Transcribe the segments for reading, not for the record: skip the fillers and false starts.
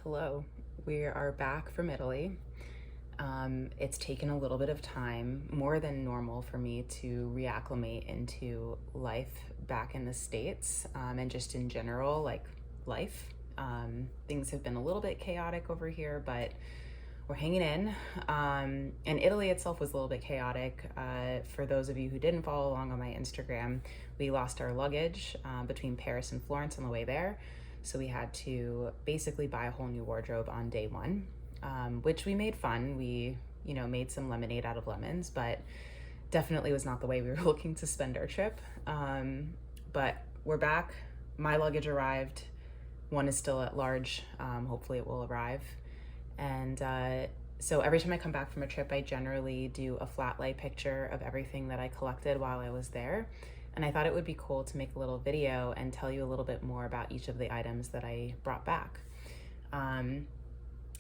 Hello, we are back from Italy. It's taken a little bit of time, more than normal, for me to reacclimate into life back in the States, and just in general, like life. Things have been a little bit chaotic over here, but we're hanging in. And Italy itself was a little bit chaotic. For those of you who didn't follow along on my Instagram, we lost our luggage between Paris and Florence on the way there. So we had to basically buy a whole new wardrobe on day one, which we made fun. We, made some lemonade out of lemons, but definitely was not the way we were looking to spend our trip. But we're back. My luggage arrived. One is still at large. Hopefully it will arrive. And so every time I come back from a trip, I generally do a flat lay picture of everything that I collected while I was there. And I thought it would be cool to make a little video and tell you a little bit more about each of the items that I brought back.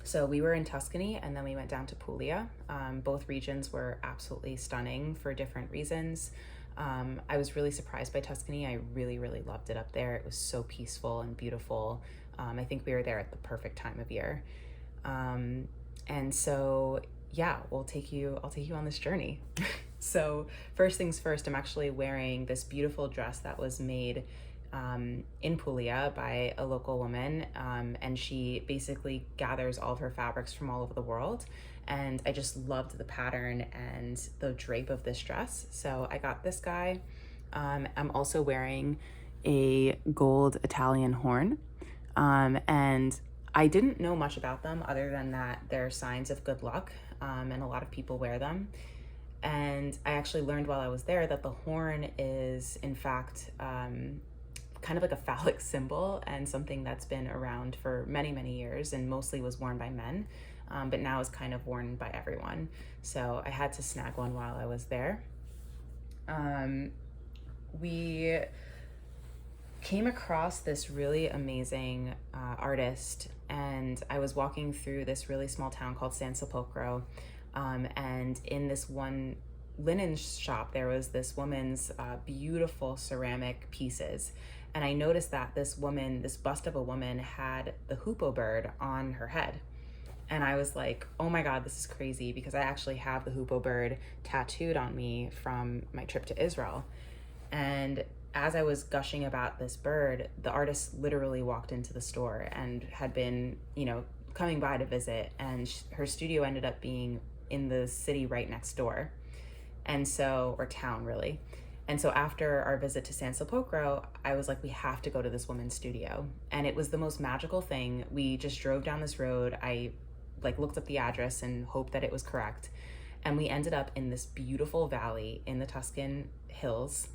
So we were in Tuscany and then we went down to Puglia. Both regions were absolutely stunning for different reasons. I was really surprised by Tuscany. I really, really loved it up there. It was so peaceful and beautiful. I think we were there at the perfect time of year. And so, yeah, I'll take you on this journey. So first things first, I'm actually wearing this beautiful dress that was made in Puglia by a local woman, and she basically gathers all of her fabrics from all over the world. And I just loved the pattern and the drape of this dress. So I got this guy. I'm also wearing a gold Italian horn, and I didn't know much about them other than that they're signs of good luck, and a lot of people wear them. And I actually learned while I was there that the horn is, in fact, kind of like a phallic symbol and something that's been around for many, many years and mostly was worn by men, but now is kind of worn by everyone. So I had to snag one while I was there. We came across this really amazing artist, and I was walking through this really small town called San Sepolcro. And in this one linen shop, there was this woman's beautiful ceramic pieces. And I noticed that this bust of a woman, had the hoopoe bird on her head. And I was like, oh my God, this is crazy, because I actually have the hoopoe bird tattooed on me from my trip to Israel. And as I was gushing about this bird, the artist literally walked into the store and had been, coming by to visit. And her studio ended up being in the city right next door. And so, or town really. And so after our visit to San Sepolcro, I was like, we have to go to this woman's studio. And it was the most magical thing. We just drove down this road. I looked up the address and hoped that it was correct. And we ended up in this beautiful valley in the Tuscan hills.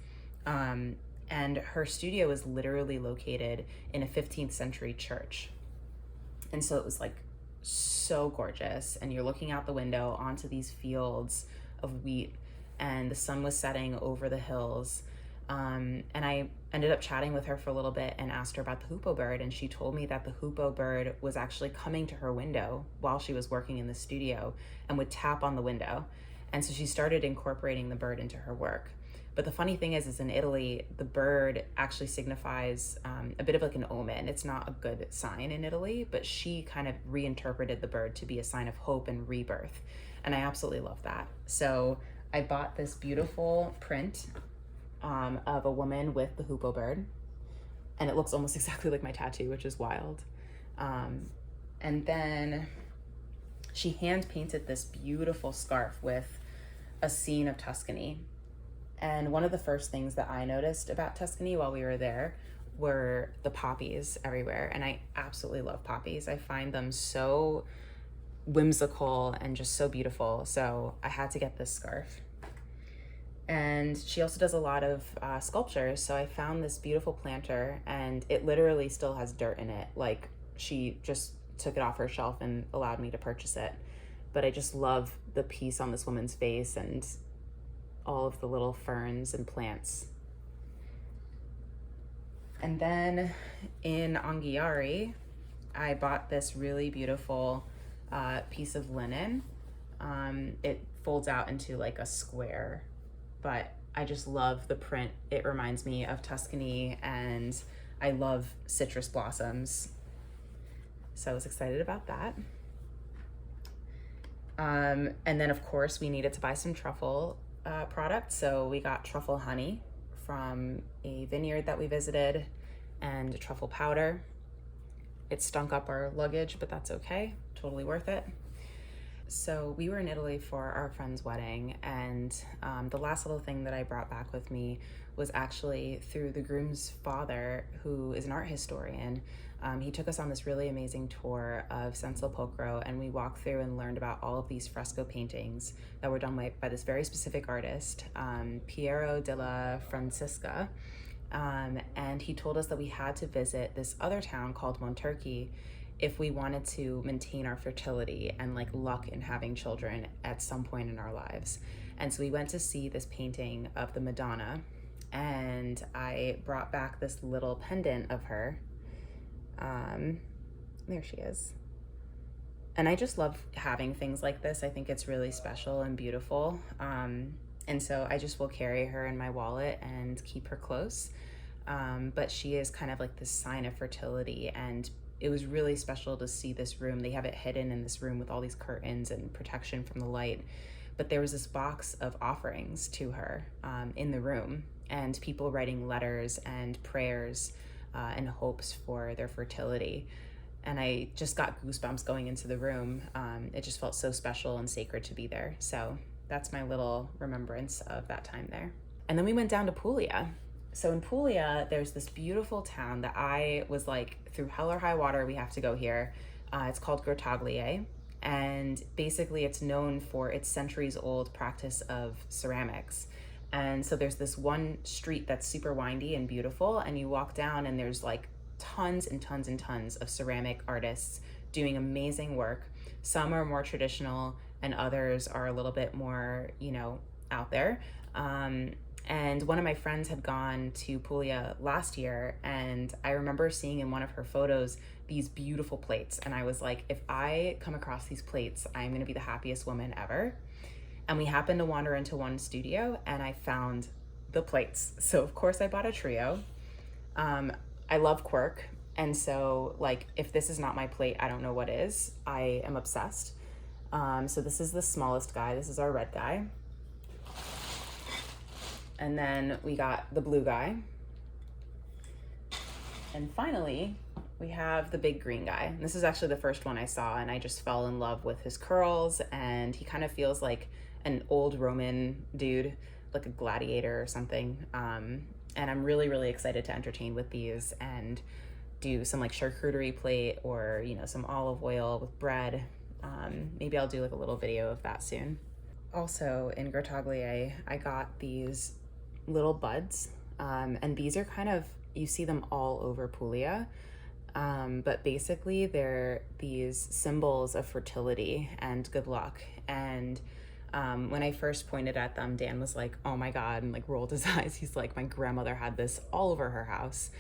And her studio is literally located in a 15th century church. And so it was so gorgeous. And you're looking out the window onto these fields of wheat, and the sun was setting over the hills. And I ended up chatting with her for a little bit and asked her about the hoopoe bird. And she told me that the hoopoe bird was actually coming to her window while she was working in the studio and would tap on the window. And so she started incorporating the bird into her work. But the funny thing is in Italy, the bird actually signifies a bit of like an omen. It's not a good sign in Italy, but she kind of reinterpreted the bird to be a sign of hope and rebirth. And I absolutely love that. So I bought this beautiful print of a woman with the hoopoe bird. And it looks almost exactly like my tattoo, which is wild. And then she hand painted this beautiful scarf with a scene of Tuscany. And one of the first things that I noticed about Tuscany while we were there were the poppies everywhere. And I absolutely love poppies. I find them so whimsical and just so beautiful. So I had to get this scarf. And she also does a lot of sculptures. So I found this beautiful planter, and it literally still has dirt in it. Like, she just took it off her shelf and allowed me to purchase it. But I just love the piece on this woman's face and all of the little ferns and plants. And then in Anghiari, I bought this really beautiful piece of linen. It folds out into like a square, but I just love the print. It reminds me of Tuscany, and I love citrus blossoms. So I was excited about that. And then of course we needed to buy some truffle products. So we got truffle honey from a vineyard that we visited and truffle powder. It stunk up our luggage, but that's okay. Totally worth it. So we were in Italy for our friend's wedding, and the last little thing that I brought back with me was actually through the groom's father, who is an art historian. He took us on this really amazing tour of San Sepolcro, and we walked through and learned about all of these fresco paintings that were done by this very specific artist, Piero della Francisca. And he told us that we had to visit this other town called Monturchi if we wanted to maintain our fertility and like luck in having children at some point in our lives. And so we went to see this painting of the Madonna, and I brought back this little pendant of her. There she is. And I just love having things like this. I think it's really special and beautiful. And so I just will carry her in my wallet and keep her close. But she is kind of like this sign of fertility, and it was really special to see this room. They have it hidden in this room with all these curtains and protection from the light. But there was this box of offerings to her in the room, and people writing letters and prayers and hopes for their fertility. And I just got goosebumps going into the room. It just felt so special and sacred to be there. So that's my little remembrance of that time there. And then we went down to Puglia. So in Puglia, there's this beautiful town that I was like, through hell or high water, we have to go here. It's called Grottaglie. And basically it's known for its centuries old practice of ceramics. And so there's this one street that's super windy and beautiful, and you walk down and there's like tons and tons and tons of ceramic artists doing amazing work. Some are more traditional and others are a little bit more, out there. And one of my friends had gone to Puglia last year, and I remember seeing in one of her photos these beautiful plates. And I was like, if I come across these plates, I'm gonna be the happiest woman ever. And we happened to wander into one studio and I found the plates. So of course I bought a trio. I love quirk. And so like, if this is not my plate, I don't know what is. I am obsessed. So this is the smallest guy. This is our red guy. And then we got the blue guy. And finally, we have the big green guy. And this is actually the first one I saw, and I just fell in love with his curls, and he kind of feels like an old Roman dude, like a gladiator or something. And I'm really, really excited to entertain with these and do some like charcuterie plate or, some olive oil with bread. Maybe I'll do like a little video of that soon. Also in Grottaglie, I got these little buds, and these are kind of, you see them all over Puglia, but basically they're these symbols of fertility and good luck. And when I first pointed at them, Dan was like, oh my God, and like rolled his eyes. He's like, my grandmother had this all over her house.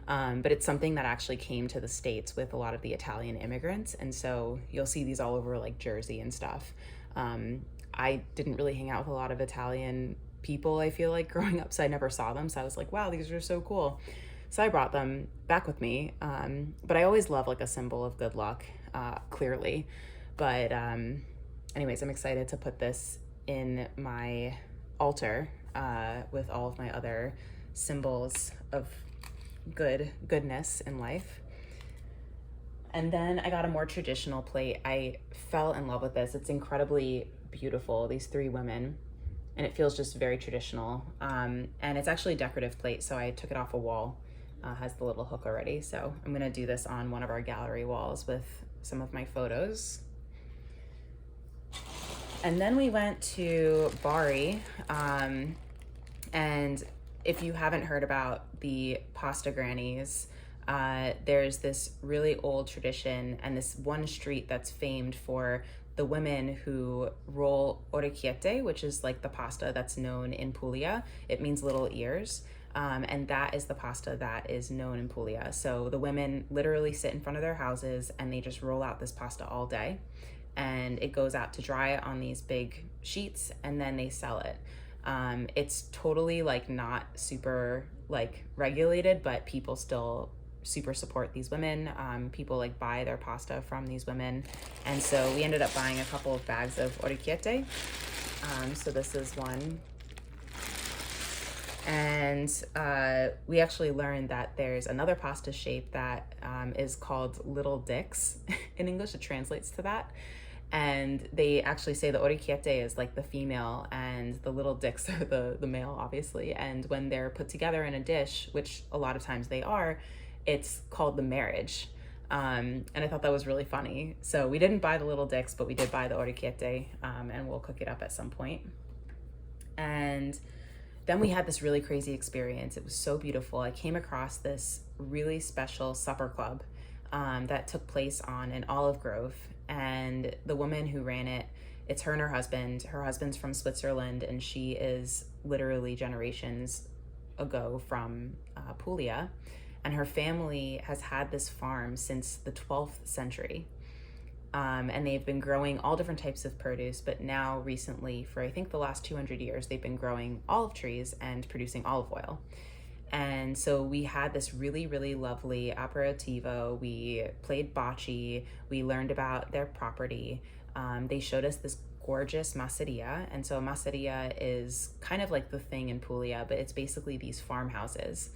But it's something that actually came to the States with a lot of the Italian immigrants. And so you'll see these all over like Jersey and stuff. I didn't really hang out with a lot of Italian people, I feel like, growing up, so I never saw them. So I was like, wow, these are so cool. So I brought them back with me. But I always love like a symbol of good luck, clearly. But anyways, I'm excited to put this in my altar with all of my other symbols of goodness in life. And then I got a more traditional plate. I fell in love with this. It's incredibly beautiful, these three women, and it feels just very traditional. And it's actually a decorative plate, so I took it off a wall. Has the little hook already. So I'm gonna do this on one of our gallery walls with some of my photos. And then we went to Bari, and if you haven't heard about the pasta grannies, there's this really old tradition and this one street that's famed for the women who roll orecchiette, which is like the pasta that's known in Puglia. It means little ears. And that is the pasta that is known in Puglia. So the women literally sit in front of their houses and they just roll out this pasta all day. And it goes out to dry on these big sheets, and then they sell it. It's totally like not super like regulated, but people still super support these women. People like buy their pasta from these women. And so we ended up buying a couple of bags of orecchiette. So this is one. And we actually learned that there's another pasta shape that is called Little Dicks. In English, it translates to that. And they actually say the orecchiette is like the female and the little dicks are the male, obviously. And when they're put together in a dish, which a lot of times they are, it's called the marriage. And I thought that was really funny. So we didn't buy the little dicks, but we did buy the orecchiette, and we'll cook it up at some point. And then we had this really crazy experience. It was so beautiful. I came across this really special supper club that took place on an olive grove. And the woman who ran it, it's her and her husband. Her husband's from Switzerland, and she is literally generations ago from Puglia. And her family has had this farm since the 12th century. And they've been growing all different types of produce, but now recently, for I think the last 200 years, they've been growing olive trees and producing olive oil. And so we had this really, really lovely aperitivo. We played bocce. We learned about their property. They showed us this gorgeous masseria. And so a masseria is kind of like the thing in Puglia, but it's basically these farmhouses.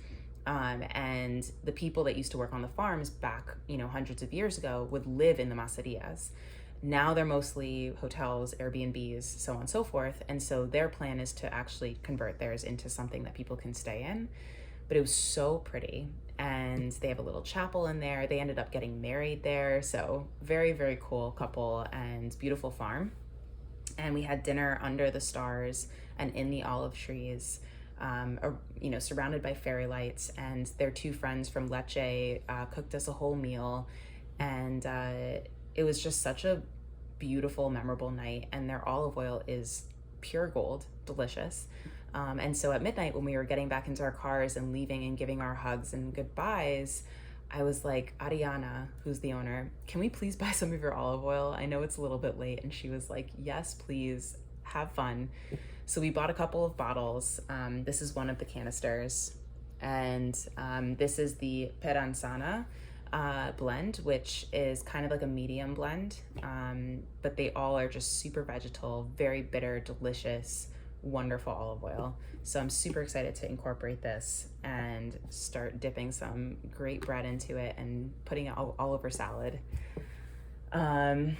And the people that used to work on the farms back, hundreds of years ago would live in the masserias. Now they're mostly hotels, Airbnbs, so on and so forth. And so their plan is to actually convert theirs into something that people can stay in. But it was so pretty. And they have a little chapel in there. They ended up getting married there. So very, very cool couple and beautiful farm. And we had dinner under the stars and in the olive trees, surrounded by fairy lights. And their two friends from Lecce cooked us a whole meal. And it was just such a beautiful, memorable night. And their olive oil is pure gold, delicious. And so at midnight, when we were getting back into our cars and leaving and giving our hugs and goodbyes, I was like, Ariana, who's the owner, can we please buy some of your olive oil? I know it's a little bit late. And she was like, yes, please, have fun. So we bought a couple of bottles. This is one of the canisters. And this is the Peranzana blend, which is kind of like a medium blend. But they all are just super vegetal, very bitter, delicious, wonderful olive oil. So I'm super excited to incorporate this and start dipping some great bread into it and putting it all over salad. And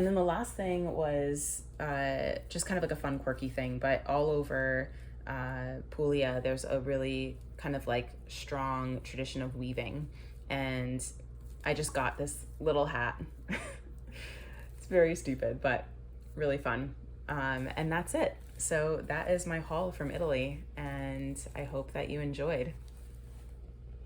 then the last thing was just kind of like a fun, quirky thing, but all over Puglia, there's a really kind of like strong tradition of weaving. And I just got this little hat. It's very stupid, but really fun. And that's it. So that is my haul from Italy, and I hope that you enjoyed.